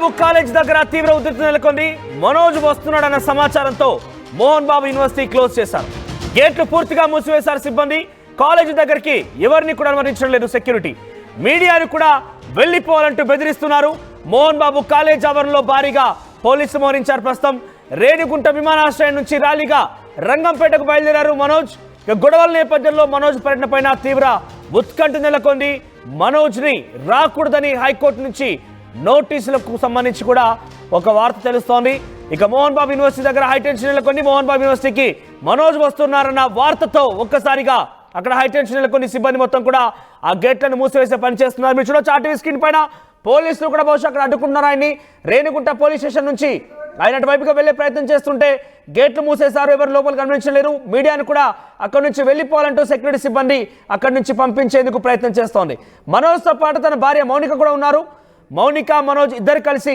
బాబు college దగ్గర తీవ్ర ఉద్రిక్తత నెలకొంది. మనోజ్ వస్తున్నాడన్న సమాచారంతో మోహన్ బాబు యూనివర్సిటీ క్లోజ్ చేశారు. గేట్లు పూర్తిగా మూసివేశారు సిబ్బంది. కాలేజ్ దగ్గరికి ఎవరిని కూడా అనుమతించడం లేదు సెక్యూరిటీ. మీడియాను కూడా వెళ్లిపోవాలంటూ బెదిరిస్తున్నారు. మోహన్ బాబు కాలేజ్ ఆవరణలో భారీగా పోలీసులు మోహరించారు. ప్రస్తుతం రేణిగుంట విమానాశ్రయం నుంచి ర్యాలీగా రంగంపేటకు బయలుదేరారు మనోజ్. గొడవల నేపథ్యంలో మనోజ్ పర్యటన పైన తీవ్ర ఉత్కంఠ నెలకొంది. మనోజ్ ని రాకూడదని హైకోర్టు నుంచి నోటీసులకు సంబంధించి కూడా ఒక వార్త తెలుస్తోంది. ఇక మోహన్ బాబు యూనివర్సిటీ దగ్గర హైటెన్షన్ నెలకొంది. మోహన్ బాబు యూనివర్సిటీకి మనోజ్ వస్తున్నారన్న వార్తతో ఒక్కసారిగా అక్కడ హైటెన్షన్ నెలకొంది. సిబ్బంది మొత్తం కూడా ఆ గేట్లను మూసివేసే పని చేస్తున్నారు. మీరు చూడొచ్చు ఆర్టీవీ స్క్రీన్ పైన పోలీసులు కూడా బహుశా అక్కడ అడ్డుకుంటున్నారు ఆయన్ని. రేణిగుంట పోలీస్ స్టేషన్ నుంచి ఆయన అటువైపుగా వెళ్లే ప్రయత్నం చేస్తుంటే గేట్లు మూసేశారు. ఎవరు లోపలికి అనుమతించలేరు. మీడియాను కూడా అక్కడి నుంచి వెళ్ళిపోవాలంటూ సెక్యూరిటీ సిబ్బంది అక్కడి నుంచి పంపించేందుకు ప్రయత్నం చేస్తోంది. మనోజ్తో పాటు తన భార్య మౌనిక కూడా ఉన్నారు. మౌనిక మనోజ్ ఇద్దరు కలిసి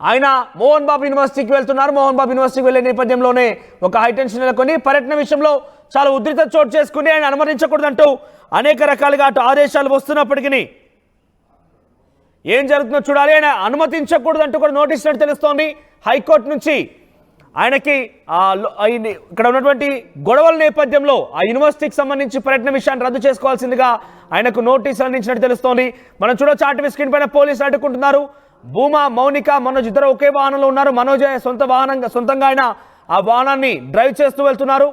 ఆయన మోహన్ బాబు యూనివర్సిటీకి వెళ్తున్నారు. మోహన్ బాబు యూనివర్సిటీకి వెళ్లే నేపథ్యంలోనే ఒక హైటెన్షన్ నెలకొని పర్యటన విషయంలో చాలా ఉద్రిక్తత చోటు చేసుకుని ఆయన అనుమతించకూడదంటూ అనేక రకాలుగా అటు ఆదేశాలు వస్తున్నప్పటికీ ఏం జరుగుతుందో చూడాలి. ఆయన అనుమతించకూడదంటూ కూడా నోటీసులు తెలుస్తోంది హైకోర్టు నుంచి. ఆయనకి ఇక్కడ ఉన్నటువంటి గొడవల నేపథ్యంలో ఆ యూనివర్సిటీకి సంబంధించి పర్యటన విషయాన్ని రద్దు చేసుకోవాల్సిందిగా ఆయనకు నోటీసులు అందించినట్టు తెలుస్తోంది. మనం చూడొచ్చు ఆర్టీవీ స్క్రీన్ పైన పోలీసులు అడ్డుకుంటున్నారు. భూమా, మౌనిక, మనోజ్ ఇద్దరు ఒకే వాహనంలో ఉన్నారు. మనోజ్ సొంతంగా ఆయన ఆ వాహనాన్ని డ్రైవ్ చేస్తూ వెళ్తున్నారు.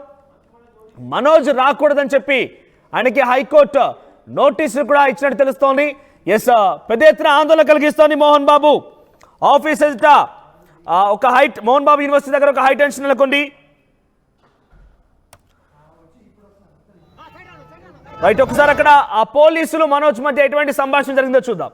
మనోజ్ రాకూడదని చెప్పి ఆయనకి హైకోర్టు నోటీసులు కూడా ఇచ్చినట్టు తెలుస్తోంది. పెద్ద ఎత్తున ఆందోళన కలిగిస్తోంది మోహన్ బాబు ఆఫీస్ ఎదుట మోహన్ బాబు యూనివర్సిటీ దగ్గర ఒక హై టెన్షన్ నెలకొంది. రైట్, ఒకసారి అక్కడ ఆ పోలీసులు మనోజ్ మధ్య ఎటువంటి సంభాషణ జరిగిందో చూద్దాం.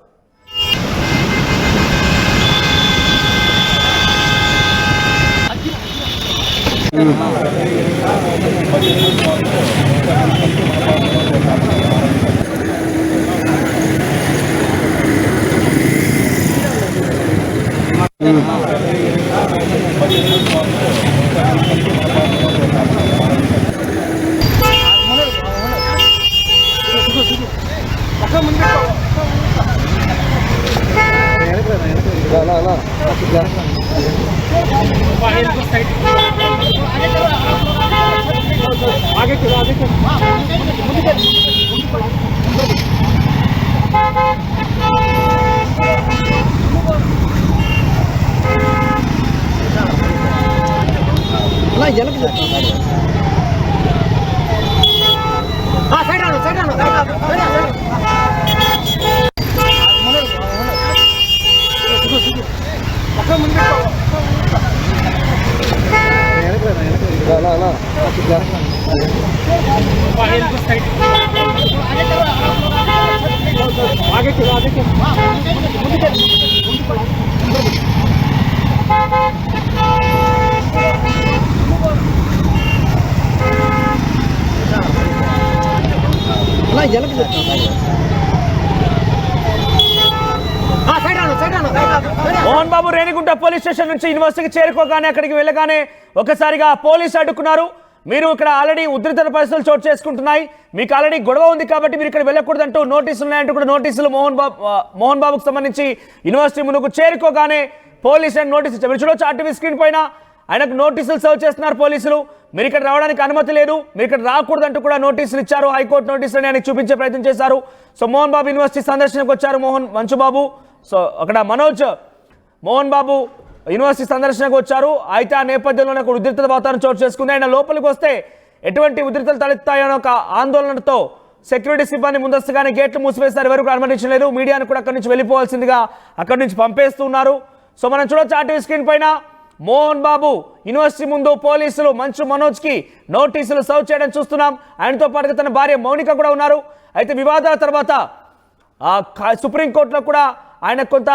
మోహన్ బాబు రేణిగుంట పోలీస్ స్టేషన్ నుంచి యూనివర్సిటీకి చేరుకోగానే అక్కడికి వెళ్ళగానే ఒకసారిగా పోలీసు అడ్డుకున్నారు. మీరు ఇక్కడ ఆల్రెడీ ఉద్రిక్త పరిస్థితులు చోటు చేసుకుంటున్నాయి, మీకు ఆల్రెడీ గొడవ ఉంది కాబట్టి మీరు ఇక్కడ వెళ్ళకూడదంటూ నోటీసులు ఉన్నాయంటూ కూడా నోటీసులు మోహన్ బాబుకు సంబంధించి యూనివర్సిటీ ముందుకు చేరుకోగానే పోలీసు నోటీసు ఇచ్చారు. మీరు చూడొచ్చు ఆర్టీవీ స్క్రీన్ పైన ఆయనకు నోటీసులు సర్వ్ చేస్తున్నారు పోలీసులు. మీరు ఇక్కడ రావడానికి అనుమతి లేదు, మీరు ఇక్కడ రాకూడదంటూ కూడా నోటీసులు ఇచ్చారు. హైకోర్టు నోటీసులు ఆయనకు చూపించే ప్రయత్నం చేశారు. సో మోహన్ బాబు యూనివర్సిటీ సందర్శనకు వచ్చారు మంచుబాబు. సో అక్కడ మనోజ్ మోహన్ బాబు యూనివర్సిటీ సందర్శనకు వచ్చారు. అయితే ఆ నేపథ్యంలోనే ఒక ఉద్రిక్త వాతావరణం చోటు చేసుకుంది. ఆయన లోపలికి వస్తే ఎటువంటి ఉద్రిక్తలు తలెత్తాయని ఒక ఆందోళనతో సెక్యూరిటీ సిబ్బంది ముందస్తుగానే గేట్లు మూసివేశారు. ఎవరు అనుమతించలేదు. మీడియాను కూడా అక్కడి నుంచి వెళ్ళిపోవాల్సిందిగా అక్కడి నుంచి పంపేస్తున్నారు. సో మనం చూడొచ్చు ఆర్టీవీ స్క్రీన్ పైన మోహన్ బాబు యూనివర్సిటీ ముందు పోలీసులు మనోజ్కి నోటీసులు సర్వ్ చేయడం చూస్తున్నాం. ఆయనతో పాటుగా తన భార్య మౌనిక కూడా ఉన్నారు. అయితే వివాదాల తర్వాత సుప్రీంకోర్టులో కూడా ఆయన కొంత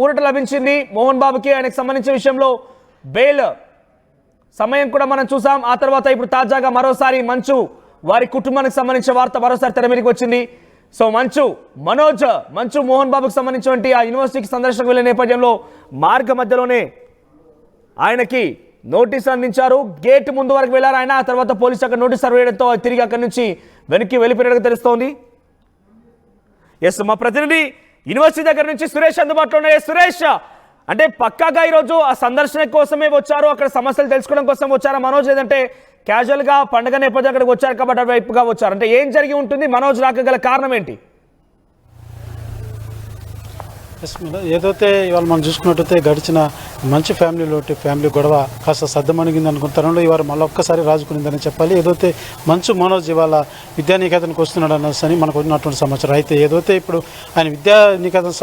ఊరట లభించింది. మోహన్ బాబుకి ఆయనకు సంబంధించిన విషయంలో బెయిల్ సమయం కూడా మనం చూసాం. ఆ తర్వాత ఇప్పుడు తాజాగా మరోసారి మంచు వారి కుటుంబానికి సంబంధించిన వార్త మరోసారి తెర మీదకి వచ్చింది. సో మంచు మోహన్ బాబుకి సంబంధించినటువంటి ఆ యూనివర్సిటీకి సందర్శనకు వెళ్ళే నేపథ్యంలో మార్గ మధ్యలోనే ఆయనకి నోటీసు అందించారు. గేట్ ముందు వరకు వెళ్ళారు ఆయన. ఆ తర్వాత పోలీసు అక్కడ నోటీసు సర్వ్ చేయడంతో తిరిగి అక్కడి నుంచి వెనక్కి వెళ్ళిపోయినట్టుగా తెలుస్తోంది. మా ప్రతినిధి యూనివర్సిటీ దగ్గర నుంచి సురేష్ అందుబాటులో ఉన్నాయి. సురేష్, అంటే పక్కాగా ఈరోజు ఆ సందర్శన కోసమే వచ్చారు, అక్కడ సమస్యలు తెలుసుకోవడం కోసం వచ్చారా మనోజ్, లేదంటే క్యాజువల్ గా పండుగ నేపథ్యం అక్కడికి వచ్చారు కాబట్టి అటువైపుగా వచ్చారు? అంటే ఏం జరిగి ఉంటుంది? మనోజ్ రాక గల కారణం ఏంటి? ఏదైతే ఇవాళ మనం చూసుకున్నట్టయితే గడిచిన మంచి ఫ్యామిలీ గొడవ కాస్త సర్దమణిగింది అనుకున్న తరంలో ఇవాళ మళ్ళీ ఒక్కసారి రాజుకునిందని చెప్పాలి. ఏదైతే మంచు మనోజ్ ఇవాళ విద్యానికేతన్కి వస్తున్నాడు అన్నసని మనకు ఉన్నటువంటి సమాచారం. అయితే ఏదైతే ఇప్పుడు ఆయన విద్యానికేతన్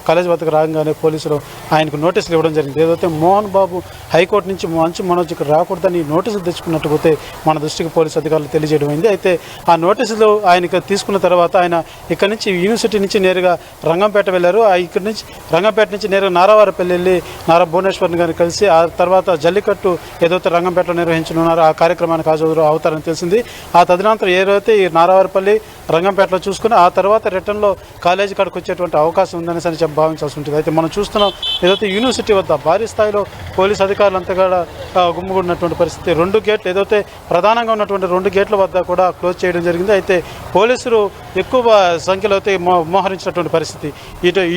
కాలేజ్ వద్దకు రాగానే పోలీసులు ఆయనకు నోటీసులు ఇవ్వడం జరిగింది. ఏదైతే మోహన్ బాబు హైకోర్టు నుంచి మంచు మనోజ్ ఇక్కడ రాకూడదని నోటీసులు తెచ్చుకున్నట్టు పోతే మన దృష్టికి పోలీసు అధికారులు తెలియజేయడం అయింది. అయితే ఆ నోటీసులు ఆయనకు తీసుకున్న తర్వాత ఆయన ఇక్కడ నుంచి యూనివర్సిటీ నుంచి నేరుగా రంగంపేట వెళ్ళారు. ఇక్కడ నుంచి రంగంపేట నుంచి నేరుగా నారావారపల్లి వెళ్ళి నారా భువనేశ్వర్ని గారిని కలిసి ఆ తర్వాత జల్లికట్టు ఏదైతే రంగంపేటలో నిర్వహించనున్నారో ఆ కార్యక్రమానికి హాజరు అవుతారని తెలిసింది. ఆ తదనంతరం ఏదైతే ఈ నారావారపల్లి రంగంపేటలో చూసుకుని ఆ తర్వాత రిటర్న్లో కాలేజీ కాడికి వచ్చేటువంటి అవకాశం ఉందని చెప్పి భావించాల్సి ఉంటుంది. అయితే మనం చూస్తున్నాం ఏదైతే యూనివర్సిటీ వద్ద భారీ స్థాయిలో పోలీసు అధికారులంతా కూడా గుమ్మిగూడినటువంటి పరిస్థితి. 2 గేట్లు ఏదైతే ప్రధానంగా ఉన్నటువంటి 2 గేట్ల వద్ద కూడా క్లోజ్ చేయడం జరిగింది. అయితే పోలీసులు ఎక్కువ సంఖ్యలో అయితే మోహరించినటువంటి పరిస్థితి.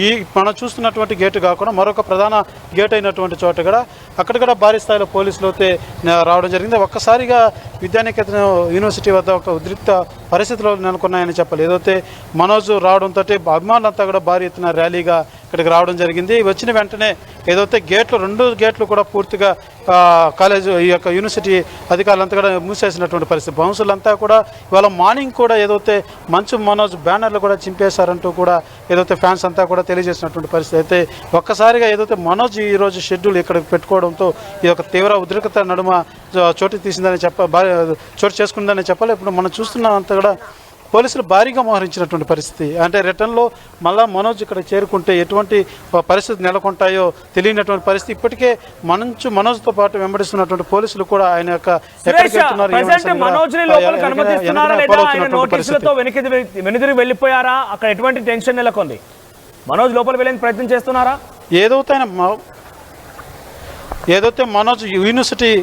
ఈ మనం చూస్తున్నటువంటి గేటు కాకుండా మరొక ప్రధాన గేట్ అయినటువంటి చోట కూడా అక్కడ కూడా భారీ స్థాయిలో పోలీసులు అయితే రావడం జరిగింది. ఒక్కసారిగా విద్యానికేతన్ యూనివర్సిటీ వద్ద ఒక ఉద్రిక్త పరిస్థితులు నెలకొన్నాయని చెప్పాలి. ఏదైతే మనోజ్ రావడంతో అభిమానులంతా కూడా భారీ ఎత్తున ర్యాలీగా ఇక్కడికి రావడం జరిగింది. వచ్చిన వెంటనే ఏదైతే గేట్లు 2 గేట్లు కూడా పూర్తిగా కాలేజు ఈ యొక్క యూనివర్సిటీ అధికారులంతా కూడా మూసేసినటువంటి పరిస్థితి. బౌన్సులంతా కూడా ఇవాళ మార్నింగ్ కూడా ఏదైతే మంచు మనోజ్ బ్యానర్లు కూడా చింపేశారంటూ కూడా ఏదైతే ఫ్యాన్స్ అంతా కూడా తెలియజేసినటువంటి పరిస్థితి. అయితే ఒక్కసారిగా ఏదైతే మనోజ్ ఈరోజు షెడ్యూల్ ఇక్కడికి పెట్టుకోవడంతో ఈ యొక్క తీవ్ర ఉద్రిక్తత నడుమ చోటు చేసుకుందని చెప్పాలి. ఇప్పుడు మనం చూస్తున్నంత కూడా పోలీసులు భారీగా మోహరించినటువంటి పరిస్థితి. అంటే రిటర్న్లో మళ్ళా మనోజ్ ఇక్కడ చేరుకుంటే ఎటువంటి పరిస్థితి నెలకొంటాయో తెలియనటువంటి పరిస్థితి. ఇప్పటికే మనోజ్తో పాటు వెంబడిస్తున్నటువంటి పోలీసులు కూడా ఆయన యొక్క వెనుదిరి వెళ్ళిపోయారా? అక్కడ ఎటువంటి టెన్షన్ నెలకొంది? మనోజ్ లోపల వెళ్ళేందుకు ప్రయత్నం చేస్తున్నారా? ఏదైతే మనోజ్ యూనివర్సిటీ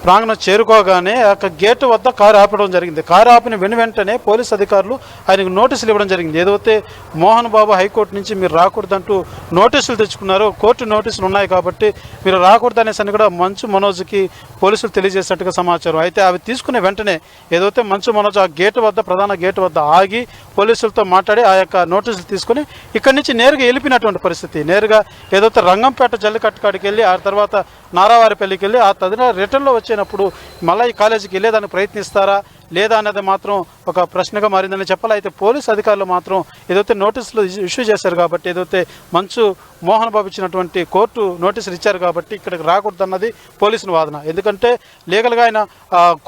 ప్రాంగణం చేరుకోగానే ఆ గేటు వద్ద కారు ఆపడం జరిగింది. కారు ఆపిన వెంటనే పోలీసు అధికారులు ఆయనకు నోటీసులు ఇవ్వడం జరిగింది. ఏదైతే మోహన్ బాబు హైకోర్టు నుంచి మీరు రాకూడదంటూ నోటీసులు తెచ్చుకున్నారు, కోర్టు నోటీసులు ఉన్నాయి కాబట్టి మీరు రాకూడదనేసని కూడా మంచు మనోజ్కి పోలీసులు తెలియజేసినట్టుగా సమాచారం. అయితే అవి తీసుకునే వెంటనే ఏదైతే మంచు మనోజ్ ఆ గేటు వద్ద ప్రధాన గేటు వద్ద ఆగి పోలీసులతో మాట్లాడి ఆ యొక్క నోటీసులు తీసుకుని ఇక్కడి నుంచి నేరుగా వెళ్ళిపోయినటువంటి పరిస్థితి. నేరుగా ఏదైతే రంగంపేట జల్లికట్టు కాడికి వెళ్ళి ఆ తర్వాత నారావారిపల్లికి వెళ్ళి ఆ తదిన రిటర్న్లో వచ్చినప్పుడు మళ్ళీ ఈ కాలేజీకి వెళ్ళేదానికి ప్రయత్నిస్తారా లేదా అన్నది మాత్రం ఒక ప్రశ్నగా మారిందని చెప్పాలి. అయితే పోలీసు అధికారులు మాత్రం ఏదైతే నోటీసులు ఇష్యూ చేశారు కాబట్టి ఏదైతే మంచు మోహన్ బాబు ఇచ్చినటువంటి కోర్టు నోటీసులు ఇచ్చారు కాబట్టి ఇక్కడికి రాకూడదన్నది పోలీసుల వాదన. ఎందుకంటే లీగల్గా ఆయన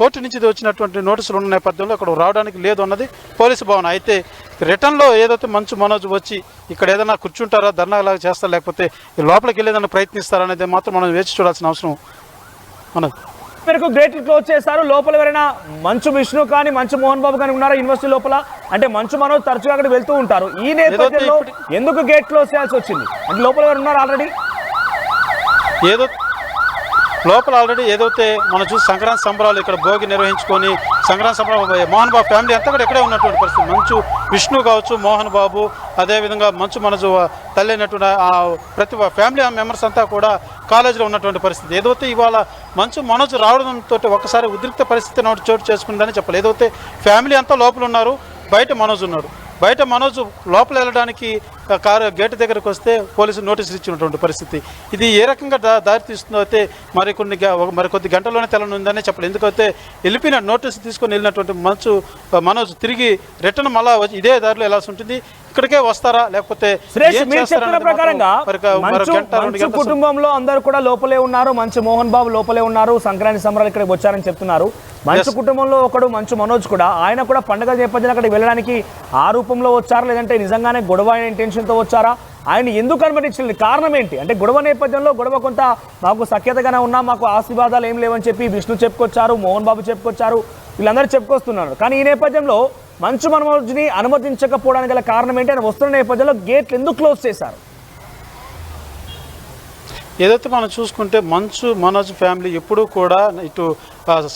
కోర్టు నుంచి వచ్చినటువంటి నోటీసులు ఉన్న నేపథ్యంలో ఇక్కడ రావడానికి లేదు అన్నది పోలీసు భావన. అయితే రిటర్న్లో ఏదైతే మంచు మనోజ్ వచ్చి ఇక్కడ ఏదైనా కూర్చుంటారా, ధర్నాలాగా చేస్తారా, లేకపోతే లోపలికి వెళ్ళేదాన్ని ప్రయత్నిస్తారా అనేది మాత్రం మనం వేచి చూడాల్సిన అవసరం మనది. మేరకు గేట్లు క్లోజ్ చేశారు. లోపల ఎవరైనా మంచు విష్ణు కానీ మంచు మోహన్ బాబు కానీ ఉన్నారా యూనివర్సిటీ లోపల? అంటే మంచు మనోజ్ తరచుగా అక్కడ వెళ్తూ ఉంటారు. ఈ నేపథ్యంలో ఎందుకు గేట్ క్లోజ్ చేయాల్సి వచ్చింది? అంటే లోపల ఎవరు ఉన్నారు ఆల్రెడీ? లోపల ఆల్రెడీ ఏదైతే మనం చూసి సంక్రాంతి సంబరాలు ఇక్కడ భోగి నిర్వహించుకొని సంక్రాంతి సంబరాలు మోహన్ బాబు ఫ్యామిలీ అంతా కూడా ఇక్కడే ఉన్నటువంటి పరిస్థితి. మంచు విష్ణు కావచ్చు, మోహన్ బాబు, అదేవిధంగా మంచు మనోజ్ తల్లి అయినటువంటి ప్రతి ఫ్యామిలీ మెంబర్స్ అంతా కూడా కాలేజీలో ఉన్నటువంటి పరిస్థితి. ఏదైతే ఇవాళ మంచు మనోజ్ రావడంతో ఒకసారి ఉద్రిక్త పరిస్థితి చోటు చేసుకుందని చెప్పాలి. ఏదైతే ఫ్యామిలీ అంతా లోపల ఉన్నారు, బయట మనోజ్ ఉన్నాడు. బయట మనోజ్ లోపల వెళ్ళడానికి కారు గేటు దగ్గరకు వస్తే పోలీసులు నోటీసులు ఇచ్చినటువంటి పరిస్థితి. ఇది ఏ రకంగా దారితీస్తుందో అయితే మరికొద్ది గంటల్లోనే తెలనుందనే చెప్పాలి. ఎందుకంటే వెళ్ళిపోయిన నోటీసు తీసుకొని వెళ్ళినటువంటి మనోజ్ తిరిగి రిటర్న్ మళ్ళా ఇదే దారిలో వెళ్ళాల్సి ఉంటుంది. ఇక్కడికే వస్తారా లేకపోతే ప్రకారంగా కుటుంబంలో అందరూ కూడా లోపలే ఉన్నారు, మంచు మోహన్ బాబు లోపలే ఉన్నారు, సంక్రాంతి సంబరాలు ఇక్కడికి వచ్చారని చెప్తున్నారు. మంచు కుటుంబంలో ఒకడు మంచు మనోజ్ కూడా, ఆయన కూడా పండుగ నేపథ్యంలో అక్కడికి వెళ్ళడానికి ఆ రూపంలో వచ్చారా లేదంటే నిజంగానే గొడవ ఇంటెన్షన్తో వచ్చారా? ఆయన ఎందుకు అనుమతించలేదు? కారణం ఏంటి? అంటే గొడవ నేపథ్యంలో గొడవ కొంత మాకు సఖ్యతగానే ఉన్నా, మాకు ఆశీర్వాదాలు ఏం లేవని చెప్పి విష్ణు చెప్పుకొచ్చారు, మోహన్ బాబు చెప్పుకొచ్చారు, వీళ్ళందరూ చెప్పుకొస్తున్నారు. కానీ ఈ నేపథ్యంలో మంచు మనోజ్ని అనుమతించకపోవడానికి గల కారణం ఏంటి? ఆయన వస్తున్న నేపథ్యంలో గేట్లు ఎందుకు క్లోజ్ చేశారు? ఏదైతే మనం చూసుకుంటే మంచు మనోజ్ ఫ్యామిలీ ఎప్పుడూ కూడా ఇటు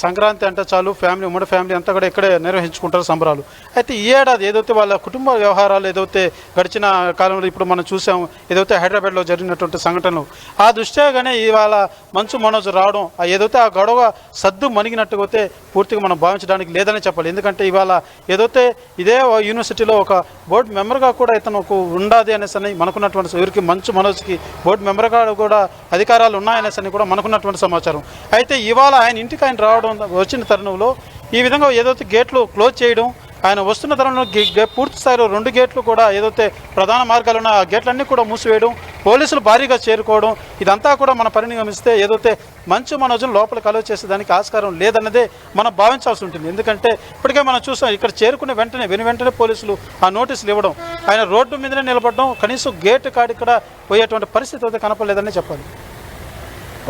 సంక్రాంతి అంటే చాలు ఉమ్మడి ఫ్యామిలీ అంతా కూడా ఇక్కడే నిర్వహించుకుంటారు సంబరాలు. అయితే ఈ ఏడాది ఏదైతే వాళ్ళ కుటుంబ వ్యవహారాలు ఏదైతే గడిచిన కాలంలో ఇప్పుడు మనం చూసాం, ఏదైతే హైదరాబాద్లో జరిగినటువంటి సంఘటనలు ఆ దృష్ట్యాగానే ఇవాళ మంచు మనోజ్ రావడం ఏదైతే ఆ గొడవ సద్దు మణిగినట్టుగా అయితే పూర్తిగా మనం భావించడానికి లేదని చెప్పాలి. ఎందుకంటే ఇవాళ ఏదైతే ఇదే యూనివర్సిటీలో ఒక బోర్డు మెంబర్గా కూడా ఇతను ఉండాది అనేసి అని మనకున్నటువంటి ఎవరికి మంచు మనోజ్కి బోర్డు మెంబర్గా కూడా అధికారాలు ఉన్నాయనేసి అని కూడా మనకున్నటువంటి సమాచారం. అయితే ఇవాళ ఆయన ఇంటికి ఆయన రావడం వచ్చిన తరుణంలో ఈ విధంగా ఏదైతే గేట్లు క్లోజ్ చేయడం, ఆయన వస్తున్న తరుణంలో పూర్తి స్థాయిలో 2 గేట్లు కూడా ఏదైతే ప్రధాన మార్గాలు ఉన్న ఆ గేట్లన్నీ కూడా మూసివేయడం, పోలీసులు భారీగా చేరుకోవడం, ఇదంతా కూడా మన పరిగణిస్తే ఏదైతే మంచు మనోజ్ను లోపలికి అలౌ చేసేదానికి ఆస్కారం లేదన్నదే మనం భావించాల్సి ఉంటుంది. ఎందుకంటే ఇప్పటికే మనం చూసాం, ఇక్కడ చేరుకునే వెంటనే పోలీసులు ఆ నోటీసులు ఇవ్వడం, ఆయన రోడ్డు మీదనే నిలబడడం, కనీసం గేటు కాడిక్కడ పోయేటువంటి పరిస్థితి అయితే కనపడలేదని చెప్పాలి.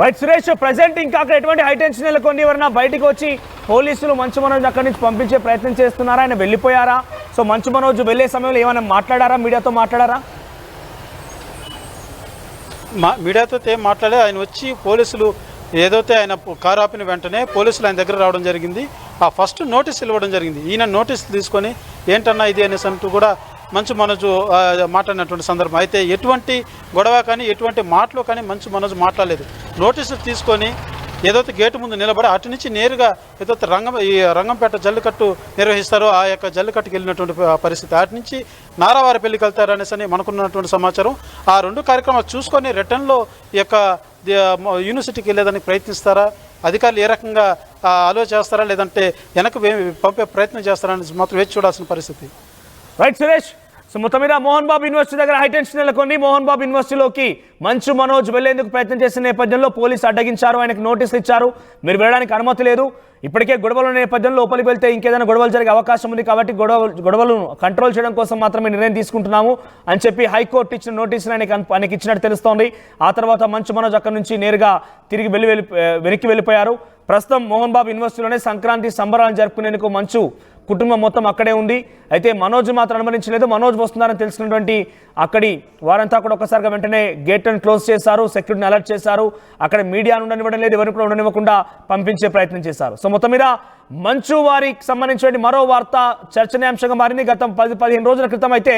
రైట్ సురేష్, ప్రజెంట్ ఇంకా అక్కడ ఎటువంటి హైటెన్షన్ నెలకొని ఎవరైనా బయటకు వచ్చి పోలీసులు మంచు మనోజ్ అక్కడి నుంచి పంపించే ప్రయత్నం చేస్తున్నారా, ఆయన వెళ్ళిపోయారా? సో మంచు మనోజ్ వెళ్ళే సమయంలో ఏమైనా మాట్లాడారా, మీడియాతో మాట్లాడారా? మీడియాతో ఏం మాట్లాడే, ఆయన వచ్చి పోలీసులు ఏదైతే ఆయన కారు ఆపిన వెంటనే పోలీసులు ఆయన దగ్గర రావడం జరిగింది. ఆ ఫస్ట్ నోటీస్ ఇవ్వడం జరిగింది. ఈయన నోటీస్ తీసుకొని ఏంటన్నా ఇది అనేసి అంటూ కూడా మంచు మనోజ్ మాట్లాడినటువంటి సందర్భం. అయితే ఎటువంటి గొడవ కానీ ఎటువంటి మాటలు కానీ మంచు మనోజ్ మాట్లాడలేదు. నోటీసులు తీసుకొని ఏదైతే గేటు ముందు నిలబడి అటు నుంచి నేరుగా ఏదైతే రంగంపేట జల్లికట్టు నిర్వహిస్తారో ఆ యొక్క జల్లికట్టుకి వెళ్ళినటువంటి పరిస్థితి. అటు నుంచి నారావారిపల్లికి వెళ్తారు అనేసి అని మనకున్నటువంటి సమాచారం. ఆ 2 కార్యక్రమాలు చూసుకొని రిటర్న్లో ఈ యొక్క యూనివర్సిటీకి వెళ్ళేదానికి ప్రయత్నిస్తారా, అధికారులు ఏ రకంగా అలో చేస్తారా, లేదంటే వెనక్కి పంపే ప్రయత్నం చేస్తారా అనేది మాత్రం వేచి చూడాల్సిన పరిస్థితి. రైట్ సురేష్, సో మొత్తం మీద మోహన్ బాబు యూనివర్సిటీ దగ్గర హైటెన్షన్ నెలకొని మోహన్ బాబు యూనివర్సిటీలోకి మంచు మనోజ్ వెళ్లేందుకు ప్రయత్నం చేసిన నేపథ్యంలో పోలీసు అడ్డగించారు, ఆయనకు నోటీసులు ఇచ్చారు, మీరు వెళ్ళడానికి అనుమతి లేదు. ఇప్పటికే గొడవల నేపథ్యంలో లోపలికి వెళ్తే ఇంకేదైనా గొడవలు జరిగే అవకాశం ఉంది కాబట్టి గొడవలను కంట్రోల్ చేయడం కోసం మాత్రమే నిర్ణయం తీసుకుంటున్నాము అని చెప్పి హైకోర్టు ఇచ్చిన నోటీసులు ఆయనకి ఇచ్చినట్టు తెలుస్తోంది. ఆ తర్వాత మంచు మనోజ్ అక్కడి నుంచి నేరుగా తిరిగి వెనక్కి వెళ్ళిపోయారు. ప్రస్తుతం మోహన్ బాబు యూనివర్సిటీలోనే సంక్రాంతి సంబరాలను జరుపుకునేందుకు మంచు కుటుంబం మొత్తం అక్కడే ఉంది. అయితే మనోజ్ మాత్రం అనుమతించలేదు. మనోజ్ వస్తున్నారని తెలిసినటువంటి అక్కడి వారంతా కూడా ఒక్కసారిగా వెంటనే గేట్లను క్లోజ్ చేశారు, సెక్యూరిటీని అలర్ట్ చేశారు. అక్కడ మీడియాను ఉండనివ్వడం లేదు, ఎవరిని కూడా ఉండనివ్వకుండా పంపించే ప్రయత్నం చేశారు. సో మొత్తం మీద మంచు వారికి సంబంధించిన మరో వార్త చర్చనీయాంశంగా మారింది. గత 10-15 రోజుల క్రితం అయితే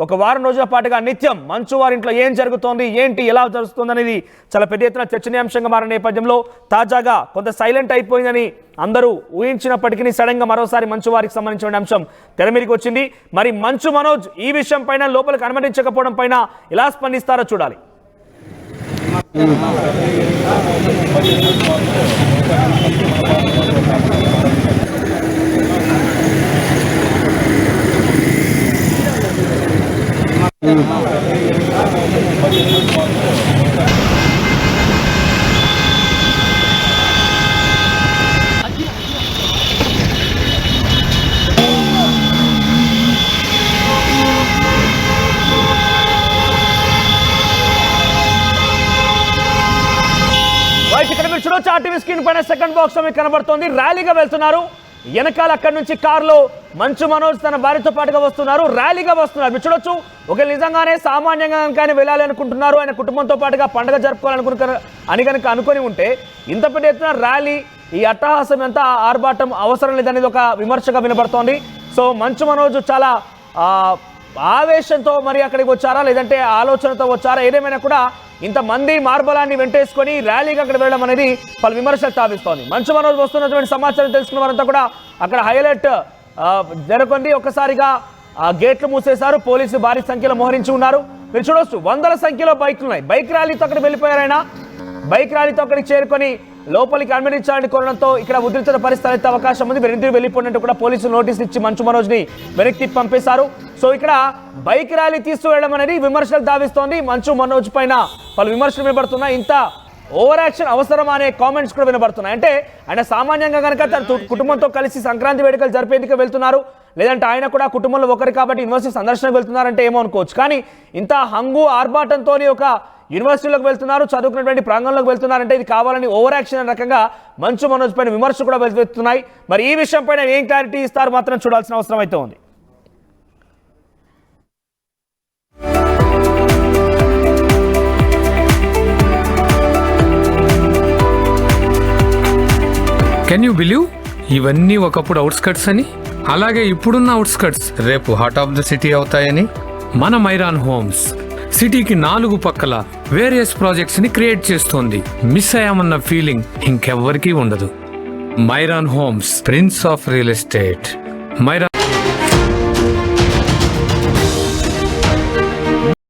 ఒక వారం రోజుల పాటుగా నిత్యం మంచు వారి ఇంట్లో ఏం జరుగుతోంది, ఏంటి, ఎలా జరుగుతుంది అనేది చాలా పెద్ద ఎత్తున చర్చనీయాంశంగా మారిన నేపథ్యంలో తాజాగా కొంత సైలెంట్ అయిపోయిందని అందరూ ఊహించినప్పటికీ సడన్ గా మరోసారి మంచు వారికి సంబంధించిన అంశం తెర మీదకి వచ్చింది. మరి మంచు మనోజ్ ఈ విషయం పైన లోపలికి అనుమతించకపోవడం పైన ఎలా స్పందిస్తారో చూడాలి. ఇక్కడ మీరు చూడొచ్చు, ఆర్టీవీ స్క్రీన్ పైన సెకండ్ బాక్స్ లో మీకు కనబడుతోంది. ర్యాలీగా వెళ్తున్నారు. వెనకాల అక్కడి నుంచి కారులో మంచు మనోజ్ తన భార్యతో పాటుగా వస్తున్నారు, ర్యాలీగా వస్తున్నారు. మీరు చూడొచ్చు, ఒక నిజంగానే సామాన్యంగా కనుక వెళ్ళాలి అనుకుంటున్నారు, ఆయన కుటుంబంతో పాటుగా పండుగ జరుపుకోవాలని కనుక అనుకుని ఉంటే ఇంత పెద్ద ఎత్తున ర్యాలీ, ఈ అట్టహాసం ఎంత ఆర్భాటం అవసరం లేదనేది ఒక విమర్శగా వినబడుతోంది. సో మంచు మనోజ్ చాలా ఆవేశంతో మరి అక్కడికి వచ్చారా, లేదంటే ఆలోచనతో వచ్చారా, ఏదేమైనా కూడా ఇంతమంది మార్బలాన్ని వెంటేసుకొని ర్యాలీకి అక్కడ వెళ్ళడం అనేది పలు విమర్శలు తావిస్తోంది. మంచు మనోజ్ వస్తున్నటువంటి సమాచారం తెలుసుకున్న వారంతా కూడా అక్కడ హైలైట్ జరగండి. ఒక్కసారిగా గేట్లు మూసేశారు, పోలీసులు భారీ సంఖ్యలో మోహరించి ఉన్నారు. మీరు చూడవచ్చు, వందల సంఖ్యలో బైక్లు ఉన్నాయి. బైక్ ర్యాలీతో అక్కడ వెళ్ళిపోయారైనా, బైక్ ర్యాలీతో అక్కడికి చేరుకొని లోపలికి అనుమతించాలని కోరడంతో ఇక్కడ ఉద్రిక్తత పరిస్థితి అయితే అవకాశం ఉంది. వెనక్కి వెళ్ళిపోయినట్టు కూడా పోలీసులు నోటీసులు ఇచ్చి మంచు మనోజ్ని వెనక్కి పంపేశారు. సో ఇక్కడ బైక్ ర్యాలీ తీసుకువెళ్ళడం అనేది విమర్శలు దావిస్తోంది. మంచు మనోజ్ పైన పలు విమర్శలు వినబడుతున్నాయి. ఇంత ఓవర్ యాక్షన్ అవసరమా అనే కామెంట్స్ కూడా వినబడుతున్నాయి. అంటే ఆయన సామాన్యంగా కనుక తన కుటుంబంతో కలిసి సంక్రాంతి వేడుకలు జరిపేందుకు వెళ్తున్నారు, లేదంటే ఆయన కూడా కుటుంబంలో ఒకరు కాబట్టి యూనివర్సిటీ సందర్శనకు వెళ్తున్నారంటే ఏమో అనుకోవచ్చు. కానీ ఇంత హంగు ఆర్భాటంతో ఒక యూనివర్సిటీలోకి వెళ్తున్నారు, చదువుకున్నటువంటి ప్రాంగణంలోకి వెళ్తున్నారంటే ఇది కావాలని ఓవర్ యాక్షన్ అనే రకంగా మంచు మనోజ్ పైన విమర్శలు కూడా వెళ్తున్నాయి. మరి ఈ విషయం పైన ఏం క్లారిటీ ఇస్తారు మాత్రం చూడాల్సిన అవసరం అయితే ఉంది. కెన్ యూ బిలీవ్ ఇవన్నీ ఒకప్పుడు అవుట్స్కట్స్ అని, అలాగే ఇప్పుడున్న అవుట్స్కట్స్ రేపు హార్ట్ ఆఫ్ ద సిటీ అవుతాయని. మన మైరాన్ హోమ్స్ సిటీకి 4 పక్కల వేరియస్ ప్రాజెక్ట్స్ ని క్రియేట్ చేస్తోంది. మిస్ అయ్యామన్న ఫీలింగ్ ఇంకెవ్వరికీ ఉండదు. మైరాన్ homes, prince of real estate. మైరాన్